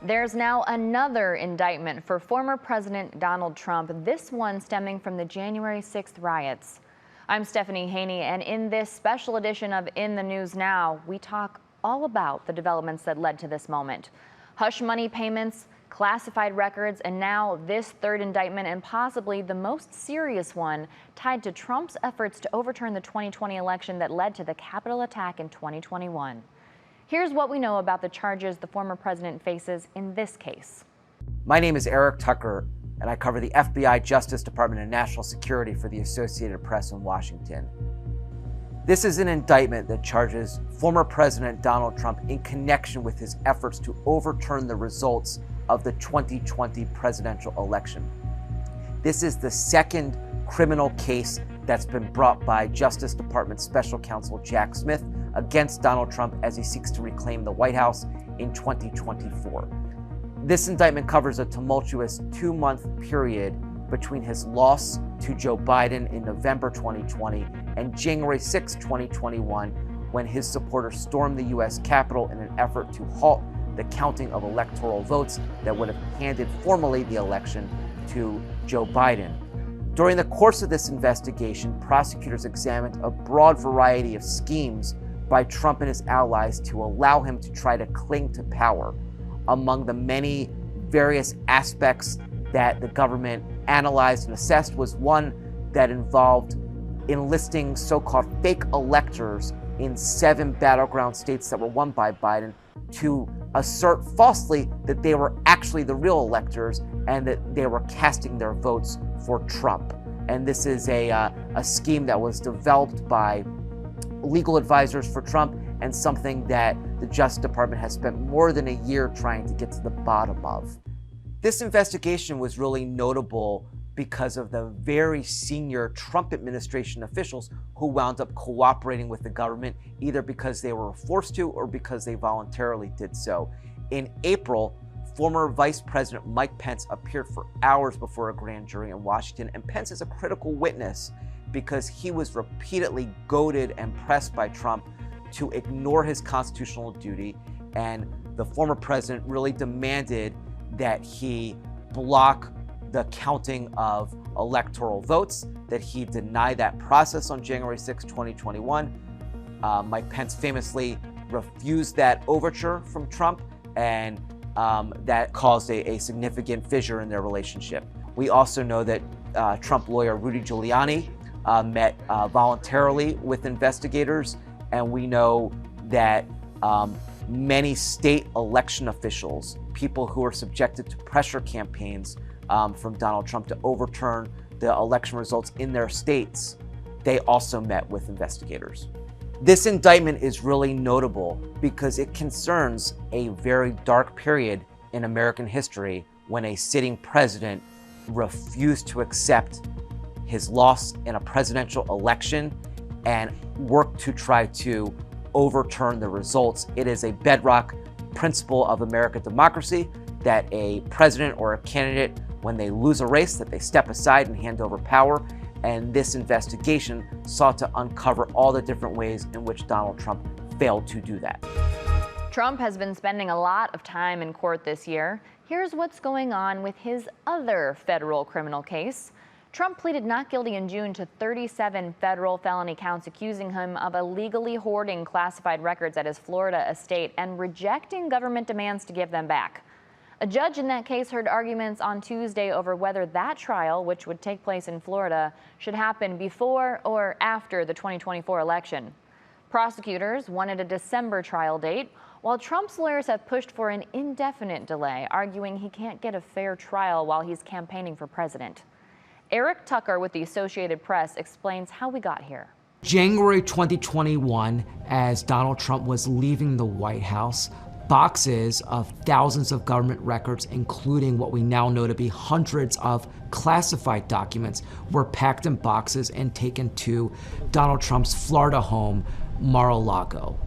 There's now another indictment for former President Donald Trump, this one stemming from the January 6th riots. I'm Stephanie Haney, and in this special edition of In the News Now, we talk all about the developments that led to this moment. Hush money payments, classified records, and now this third indictment, and possibly the most serious one, tied to Trump's efforts to overturn the 2020 election that led to the Capitol attack in 2021. Here's what we know about the charges the former president faces in this case. My name is Eric Tucker, and I cover the FBI, Justice Department, and National Security for the Associated Press in Washington. This is an indictment that charges former President Donald Trump in connection with his efforts to overturn the results of the 2020 presidential election. This is the second criminal case that's been brought by Justice Department Special Counsel Jack Smith against Donald Trump as he seeks to reclaim the White House in 2024. This indictment covers a tumultuous 2-month period between his loss to Joe Biden in November 2020 and January 6, 2021, when his supporters stormed the U.S. Capitol in an effort to halt the counting of electoral votes that would have handed formally the election to Joe Biden. During the course of this investigation, prosecutors examined a broad variety of schemes by Trump and his allies to allow him to try to cling to power. Among the many various aspects that the government analyzed and assessed was one that involved enlisting so-called fake electors in 7 battleground states that were won by Biden to assert falsely that they were actually the real electors and that they were casting their votes for Trump. And this is a scheme that was developed by legal advisors for Trump and something that the Justice Department has spent more than a year trying to get to the bottom of. This investigation was really notable because of the very senior Trump administration officials who wound up cooperating with the government, either because they were forced to or because they voluntarily did so. In April, former Vice President Mike Pence appeared for hours before a grand jury in Washington, and Pence is a critical witness because he was repeatedly goaded and pressed by Trump to ignore his constitutional duty, and the former president really demanded that he block the counting of electoral votes, that he deny that process on January 6, 2021. Mike Pence famously refused that overture from Trump, and that caused a significant fissure in their relationship. We also know that Trump lawyer Rudy Giuliani met voluntarily with investigators, and we know that many state election officials, people who are subjected to pressure campaigns from Donald Trump to overturn the election results in their states, they also met with investigators. This indictment is really notable because it concerns a very dark period in American history when a sitting president refused to accept his loss in a presidential election and worked to try to overturn the results. It is a bedrock principle of American democracy that a president or a candidate, when they lose a race, that they step aside and hand over power. And this investigation sought to uncover all the different ways in which Donald Trump failed to do that. Trump has been spending a lot of time in court this year. Here's what's going on with his other federal criminal case. Trump pleaded not guilty in June to 37 federal felony counts accusing him of illegally hoarding classified records at his Florida estate and rejecting government demands to give them back. A judge in that case heard arguments on Tuesday over whether that trial, which would take place in Florida, should happen before or after the 2024 election. Prosecutors wanted a December trial date, while Trump's lawyers have pushed for an indefinite delay, arguing he can't get a fair trial while he's campaigning for president. Eric Tucker with the Associated Press explains how we got here. January 2021, as Donald Trump was leaving the White House, boxes of thousands of government records, including what we now know to be hundreds of classified documents, were packed in boxes and taken to Donald Trump's Florida home, Mar-a-Lago.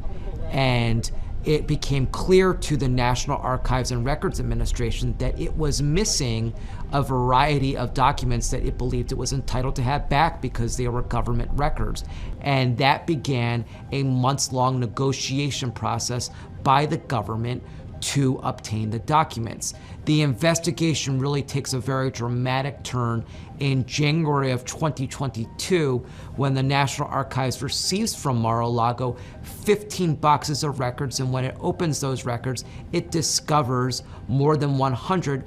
And it became clear to the National Archives and Records Administration that it was missing a variety of documents that it believed it was entitled to have back because they were government records. And that began a months-long negotiation process by the government to obtain the documents. The investigation really takes a very dramatic turn in January of 2022 when the National Archives receives from Mar-a-Lago 15 boxes of records, and when it opens those records, it discovers more than 100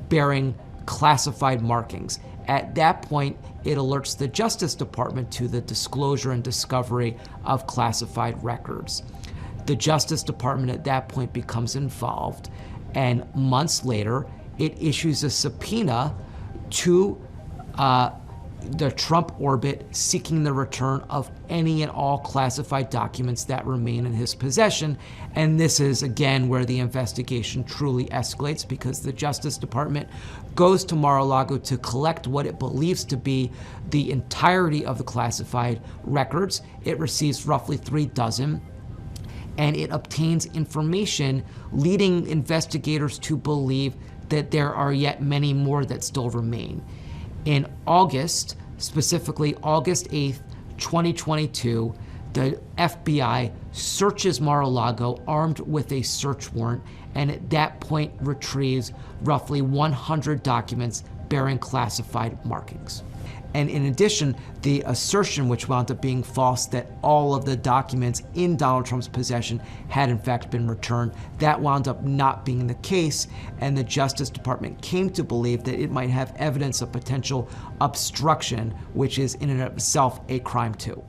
bearing classified markings. At that point, it alerts the Justice Department to the disclosure and discovery of classified records. The Justice Department at that point becomes involved, and months later, it issues a subpoena to the Trump orbit, seeking the return of any and all classified documents that remain in his possession. And this is, again, where the investigation truly escalates, because the Justice Department goes to Mar-a-Lago to collect what it believes to be the entirety of the classified records. It receives roughly 3 dozen. And it obtains information leading investigators to believe that there are yet many more that still remain. In August, specifically August 8th, 2022, the FBI searches Mar-a-Lago armed with a search warrant, and at that point retrieves roughly 100 documents bearing classified markings. And in addition, the assertion, which wound up being false, that all of the documents in Donald Trump's possession had in fact been returned, that wound up not being the case, and the Justice Department came to believe that it might have evidence of potential obstruction, which is in and of itself a crime too.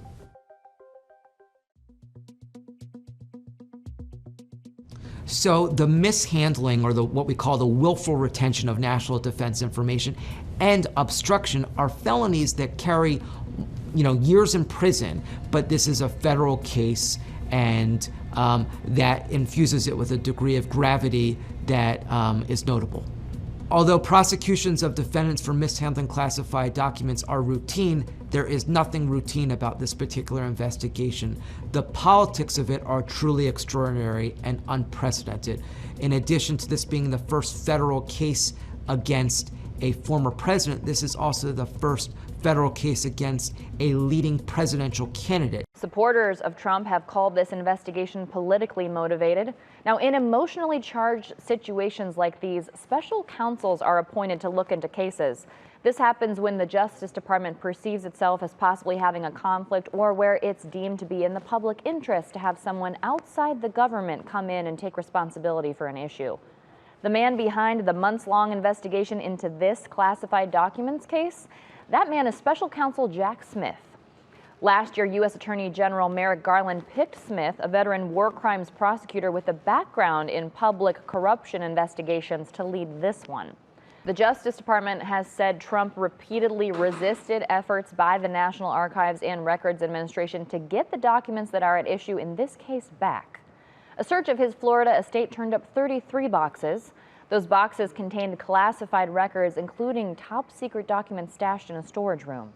So the mishandling, or what we call the willful retention of national defense information, and obstruction are felonies that carry, years in prison. But this is a federal case, and that infuses it with a degree of gravity that is notable. Although prosecutions of defendants for mishandling classified documents are routine, there is nothing routine about this particular investigation. The politics of it are truly extraordinary and unprecedented. In addition to this being the first federal case against a former president, this is also the first federal case against a leading presidential candidate. Supporters of Trump have called this investigation politically motivated. Now, in emotionally charged situations like these, special counsels are appointed to look into cases. This happens when the Justice Department perceives itself as possibly having a conflict, or where it's deemed to be in the public interest to have someone outside the government come in and take responsibility for an issue. The man behind the months-long investigation into this classified documents case, that man is Special Counsel Jack Smith. Last year, U.S. Attorney General Merrick Garland picked Smith, a veteran war crimes prosecutor with a background in public corruption investigations, to lead this one. The Justice Department has said Trump repeatedly resisted efforts by the National Archives and Records Administration to get the documents that are at issue in this case back. A search of his Florida estate turned up 33 boxes. Those boxes contained classified records, including top-secret documents stashed in a storage room.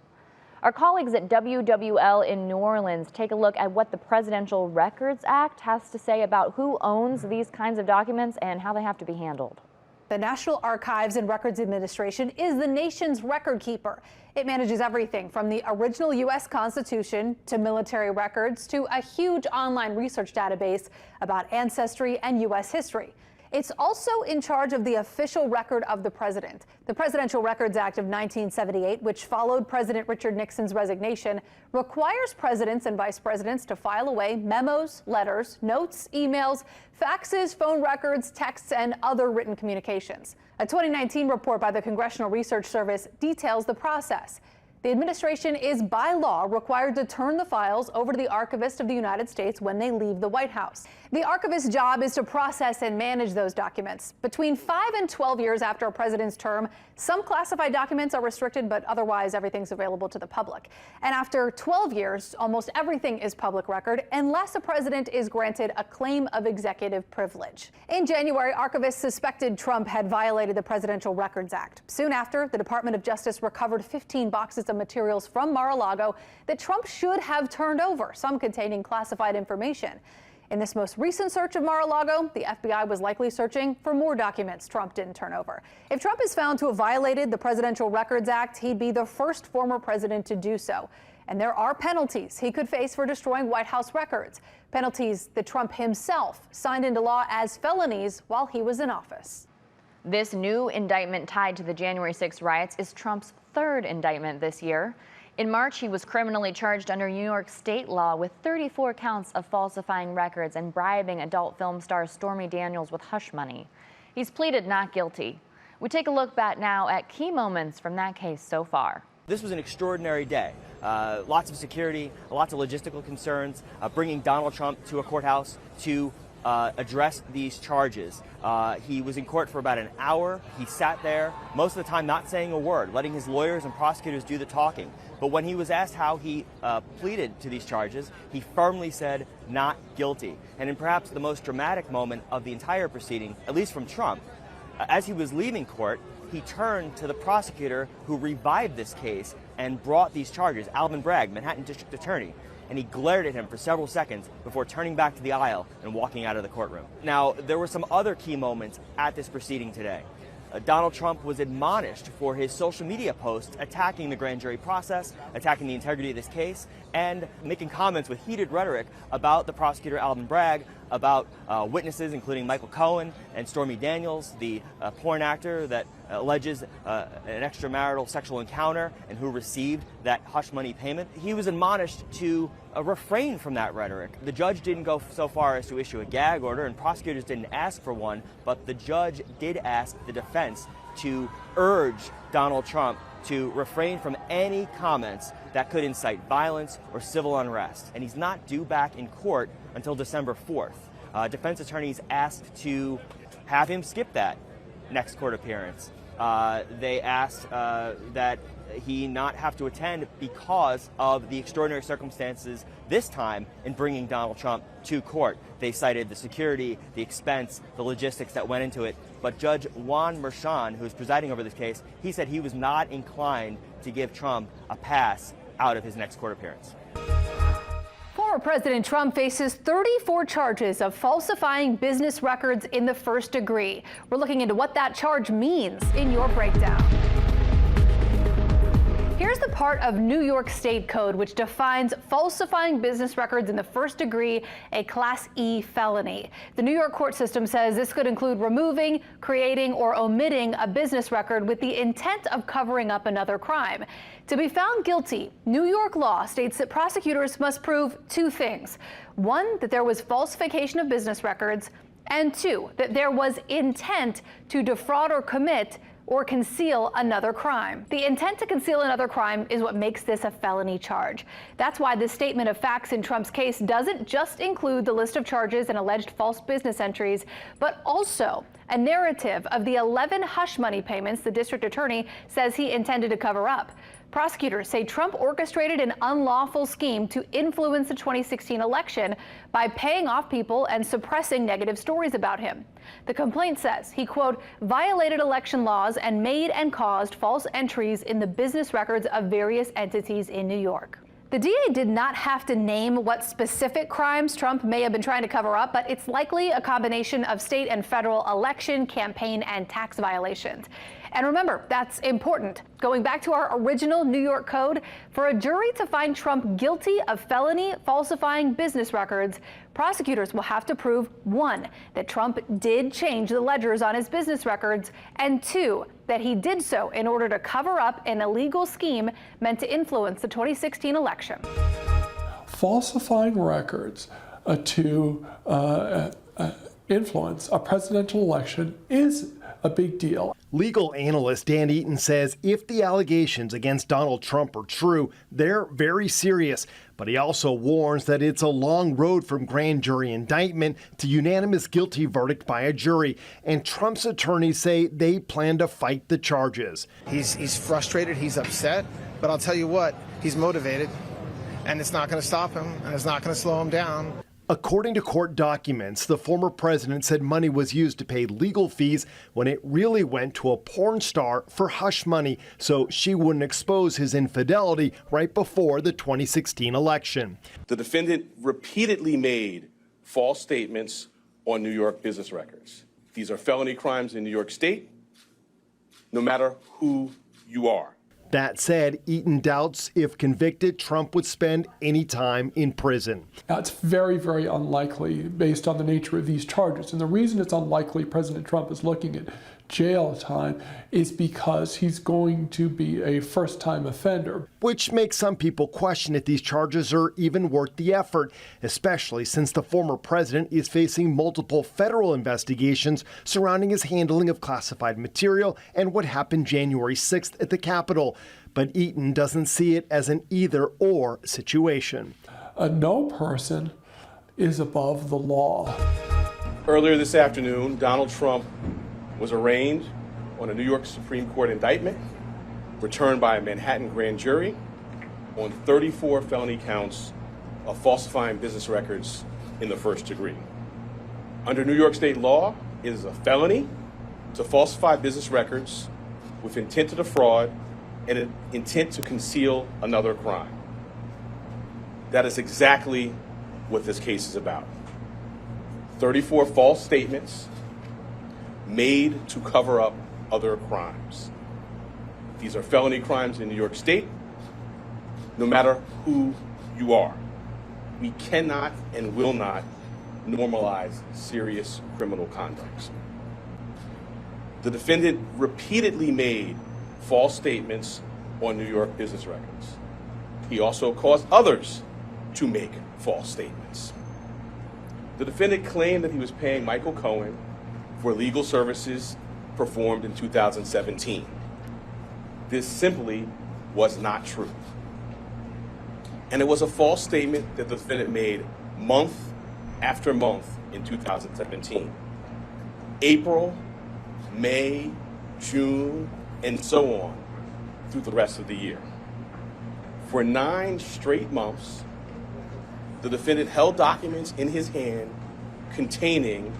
Our colleagues at WWL in New Orleans take a look at what the Presidential Records Act has to say about who owns these kinds of documents and how they have to be handled. The National Archives and Records Administration is the nation's record keeper. It manages everything from the original U.S. Constitution to military records to a huge online research database about ancestry and U.S. history. It's also in charge of the official record of the president. The Presidential Records Act of 1978, which followed President Richard Nixon's resignation, requires presidents and vice presidents to file away memos, letters, notes, emails, faxes, phone records, texts, and other written communications. A 2019 report by the Congressional Research Service details the process. The administration is by law required to turn the files over to the Archivist of the United States when they leave the White House. The archivist's job is to process and manage those documents. Between 5 and 12 years after a president's term, some classified documents are restricted, but otherwise everything's available to the public. And after 12 years, almost everything is public record, unless a president is granted a claim of executive privilege. In January, archivists suspected Trump had violated the Presidential Records Act. Soon after, the Department of Justice recovered 15 boxes of materials from Mar-a-Lago that Trump should have turned over, some containing classified information. In this most recent search of Mar-a-Lago, the FBI was likely searching for more documents Trump didn't turn over. If Trump is found to have violated the Presidential Records Act, he'd be the first former president to do so. And there are penalties he could face for destroying White House records, penalties that Trump himself signed into law as felonies while he was in office. This new indictment tied to the January 6 riots is Trump's third indictment this year. In March, he was criminally charged under New York state law with 34 counts of falsifying records and bribing adult film star Stormy Daniels with hush money. He's pleaded not guilty. We take a look back now at key moments from that case so far. This was an extraordinary day. Lots of security, lots of logistical concerns, bringing Donald Trump to a courthouse to address these charges. He was in court for about an hour. He sat there, most of the time not saying a word, letting his lawyers and prosecutors do the talking. But when he was asked how he pleaded to these charges, he firmly said not guilty. And in perhaps the most dramatic moment of the entire proceeding, at least from Trump, as he was leaving court, he turned to the prosecutor who revived this case and brought these charges, Alvin Bragg, Manhattan District Attorney, and he glared at him for several seconds before turning back to the aisle and walking out of the courtroom. Now, there were some other key moments at this proceeding today. Donald Trump was admonished for his social media posts attacking the grand jury process, attacking the integrity of this case, and making comments with heated rhetoric about the prosecutor Alvin Bragg, about witnesses including Michael Cohen and Stormy Daniels, the porn actor that alleges an extramarital sexual encounter and who received that hush money payment. He was admonished to refrain from that rhetoric. The judge didn't go so far as to issue a gag order, and prosecutors didn't ask for one, but the judge did ask the defense to urge Donald Trump to refrain from any comments that could incite violence or civil unrest. And he's not due back in court until December 4th. Defense attorneys asked to have him skip that next court appearance. They asked that he not have to attend because of the extraordinary circumstances this time in bringing Donald Trump to court. They cited the security, the expense, the logistics that went into it. But Judge Juan Merchan, who is presiding over this case, he said he was not inclined to give Trump a pass out of his next court appearance. Former President Trump faces 34 charges of falsifying business records in the first degree. We're looking into what that charge means in your breakdown. Here's the part of New York State Code which defines falsifying business records in the first degree a Class E felony. The New York court system says this could include removing, creating, or omitting a business record with the intent of covering up another crime. To be found guilty, New York law states that prosecutors must prove two things. One, that there was falsification of business records, and two, that there was intent to defraud or commit or conceal another crime. The intent to conceal another crime is what makes this a felony charge. That's why this statement of facts in Trump's case doesn't just include the list of charges and alleged false business entries, but also a narrative of the 11 hush money payments the district attorney says he intended to cover up. Prosecutors say Trump orchestrated an unlawful scheme to influence the 2016 election by paying off people and suppressing negative stories about him. The complaint says he, quote, violated election laws and made and caused false entries in the business records of various entities in New York. The DA did not have to name what specific crimes Trump may have been trying to cover up, but it's likely a combination of state and federal election, campaign, and tax violations. And remember, that's important. Going back to our original New York code, for a jury to find Trump guilty of felony falsifying business records, prosecutors will have to prove, one, that Trump did change the ledgers on his business records, and two, that he did so in order to cover up an illegal scheme meant to influence the 2016 election. Falsifying records to influence a presidential election is a big deal. Legal analyst Dan Eaton says if the allegations against Donald Trump are true, they're very serious. But he also warns that it's a long road from grand jury indictment to unanimous guilty verdict by a jury. And Trump's attorneys say they plan to fight the charges. He's frustrated, he's upset, but I'll tell you what, he's motivated, and it's not going to stop him, and it's not going to slow him down. According to court documents, the former president said money was used to pay legal fees when it really went to a porn star for hush money so she wouldn't expose his infidelity right before the 2016 election. The defendant repeatedly made false statements on New York business records. These are felony crimes in New York State, no matter who you are. That said, Eaton doubts if convicted, Trump would spend any time in prison. Now, it's very, very unlikely based on the nature of these charges. And the reason it's unlikely President Trump is looking at jail time is because he's going to be a first-time offender. Which makes some people question if these charges are even worth the effort, especially since the former president is facing multiple federal investigations surrounding his handling of classified material and what happened January 6th at the Capitol. But Eaton doesn't see it as an either-or situation. No person is above the law. Earlier this afternoon, Donald Trump was arraigned on a New York Supreme Court indictment returned by a Manhattan grand jury on 34 felony counts of falsifying business records in the first degree. Under New York state law, it is a felony to falsify business records with intent to defraud and an intent to conceal another crime. That is exactly what this case is about. 34 false statements made to cover up other crimes. These are felony crimes in New York State, no matter who you are. We cannot and will not normalize serious criminal conduct. The defendant repeatedly made false statements on New York business records. He also caused others to make false statements. The defendant claimed that he was paying Michael Cohen for legal services performed in 2017. This simply was not true. And it was a false statement that the defendant made month after month in 2017. April, May, June, and so on through the rest of the year. For 9 straight months, the defendant held documents in his hand containing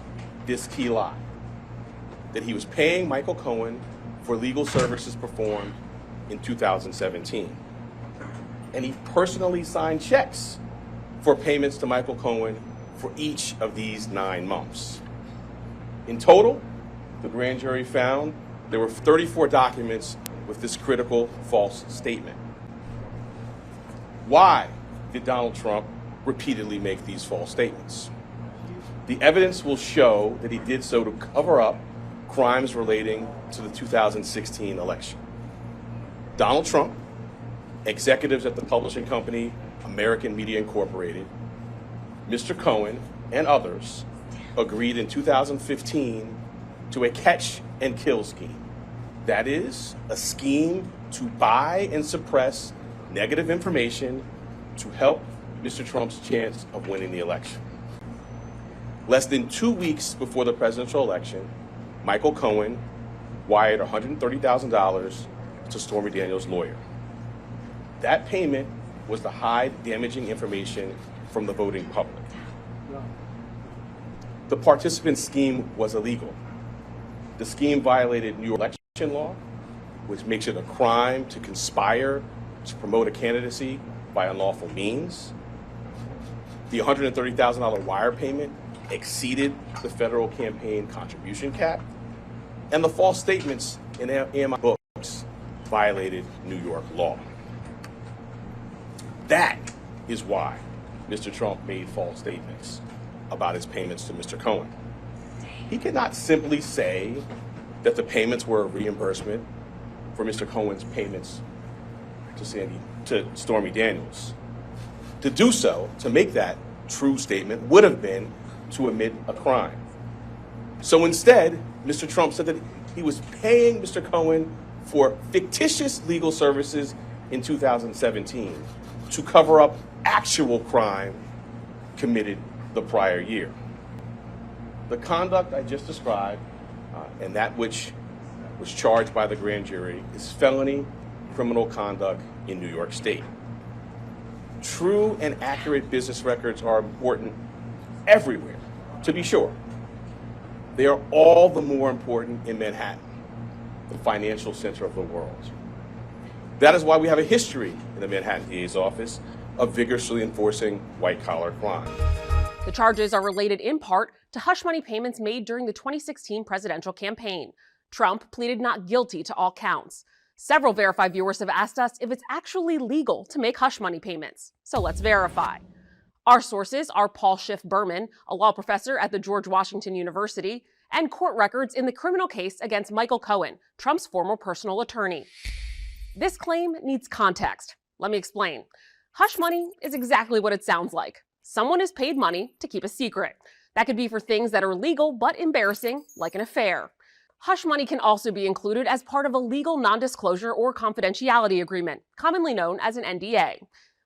this key lie, that he was paying Michael Cohen for legal services performed in 2017. And he personally signed checks for payments to Michael Cohen for each of these 9 months. In total, the grand jury found there were 34 documents with this critical false statement. Why did Donald Trump repeatedly make these false statements? The evidence will show that he did so to cover up crimes relating to the 2016 election. Donald Trump, executives at the publishing company American Media Incorporated, Mr. Cohen, and others agreed in 2015 to a catch and kill scheme. That is, a scheme to buy and suppress negative information to help Mr. Trump's chance of winning the election. Less than 2 weeks before the presidential election, Michael Cohen wired $130,000 to Stormy Daniels' lawyer. That payment was to hide damaging information from the voting public. The participant scheme was illegal. The scheme violated New York election law, which makes it a crime to conspire to promote a candidacy by unlawful means. The $130,000 wire payment exceeded the federal campaign contribution cap, and the false statements in AMI books violated New York law. That is why Mr. Trump made false statements about his payments to Mr. Cohen. He cannot simply say that the payments were a reimbursement for Mr. Cohen's payments to Stormy Daniels. To do so, to make that true statement, would have been to admit a crime. So instead, Mr. Trump said that he was paying Mr. Cohen for fictitious legal services in 2017 to cover up actual crime committed the prior year. The conduct I just described and that which was charged by the grand jury is felony criminal conduct in New York State. True and accurate business records are important everywhere, to be sure. They are all the more important in Manhattan, the financial center of the world. That is why we have a history in the Manhattan DA's office of vigorously enforcing white-collar crime. The charges are related in part to hush money payments made during the 2016 presidential campaign. Trump pleaded not guilty to all counts. Several Verify viewers have asked us if it's actually legal to make hush money payments. So let's verify. Our sources are Paul Schiff Berman, a law professor at the George Washington University, and court records in the criminal case against Michael Cohen, Trump's former personal attorney. This claim needs context. Let me explain. Hush money is exactly what it sounds like. Someone is paid money to keep a secret. That could be for things that are legal but embarrassing, like an affair. Hush money can also be included as part of a legal non-disclosure or confidentiality agreement, commonly known as an NDA.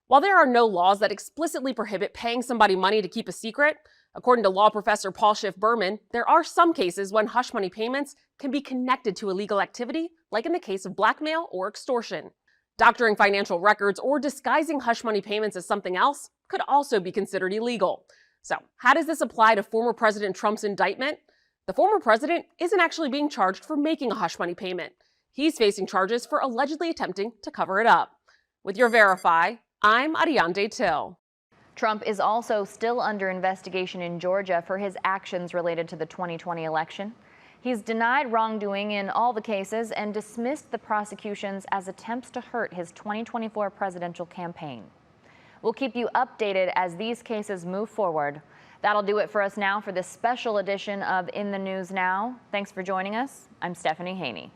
While there are no laws that explicitly prohibit paying somebody money to keep a secret, according to law professor Paul Schiff Berman, there are some cases when hush money payments can be connected to illegal activity, like in the case of blackmail or extortion. Doctoring financial records or disguising hush money payments as something else could also be considered illegal. So, how does this apply to former President Trump's indictment? The former president isn't actually being charged for making a hush money payment. He's facing charges for allegedly attempting to cover it up. With your Verify, I'm Ariande Till. Trump is also still under investigation in Georgia for his actions related to the 2020 election. He's denied wrongdoing in all the cases and dismissed the prosecutions as attempts to hurt his 2024 presidential campaign. We'll keep you updated as these cases move forward. That'll do it for us now for this special edition of In the News Now. Thanks for joining us. I'm Stephanie Haney.